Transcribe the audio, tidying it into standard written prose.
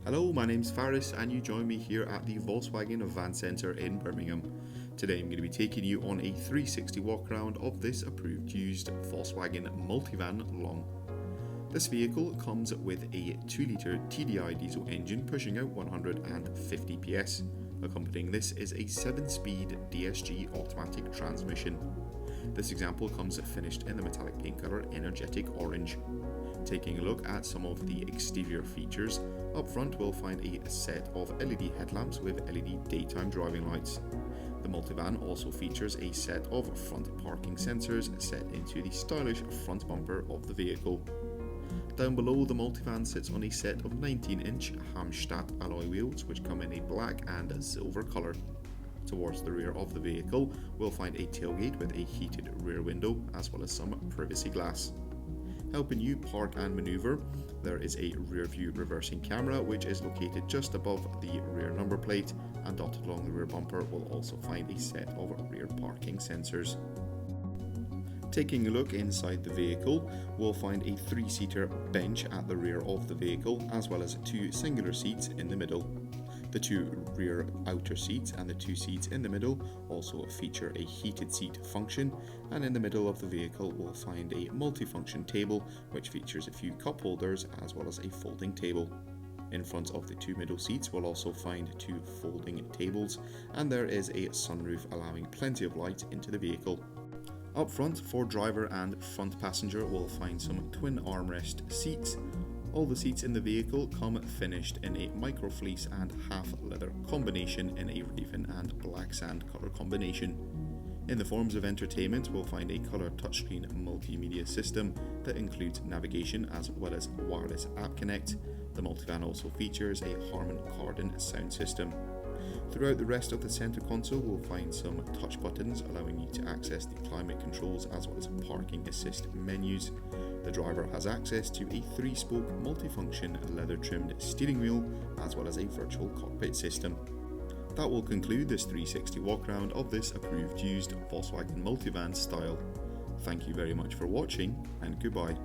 Hello, my name's Faris and you join me here at the Volkswagen Van Centre in Birmingham. Today I'm going to be taking you on a 360 walk around of this approved used Volkswagen Multivan Long. This vehicle comes with a 2-litre TDI diesel engine pushing out 150 PS. Accompanying this is a 7-speed DSG automatic transmission. This example comes finished in the metallic paint colour Energetic Orange. Taking a look at some of the exterior features, up front we'll find a set of LED headlamps with LED daytime driving lights. The Multivan also features a set of front parking sensors set into the stylish front bumper of the vehicle. Down below, the Multivan sits on a set of 19-inch Halmstadt alloy wheels which come in a black and silver colour. Towards the rear of the vehicle, we'll find a tailgate with a heated rear window as well as some privacy glass. Helping you park and manoeuvre, there is a rear view reversing camera which is located just above the rear number plate, and dotted along the rear bumper we'll also find a set of rear parking sensors. Taking a look inside the vehicle, we'll find a 3-seater bench at the rear of the vehicle as well as 2 singular seats in the middle. The 2 rear outer seats and the 2 seats in the middle also feature a heated seat function, and in the middle of the vehicle we'll find a multifunction table which features a few cup holders as well as a folding table. In front of the 2 middle seats we'll also find 2 folding tables, and there is a sunroof allowing plenty of light into the vehicle. Up front, for driver and front passenger, we'll find some twin armrest seats. All the seats in the vehicle come finished in a micro fleece and half leather combination in a raven and black sand colour combination. In the forms of entertainment, we'll find a colour touchscreen multimedia system that includes navigation as well as wireless app connect. The Multivan also features a Harmon Kardon sound system. Throughout the rest of the centre console we'll find some touch buttons allowing you to access the climate controls as well as parking assist menus. The driver has access to a 3-spoke multifunction leather trimmed steering wheel as well as a virtual cockpit system. That will conclude this 360 walk around of this approved used Volkswagen Multivan style. Thank you very much for watching and goodbye.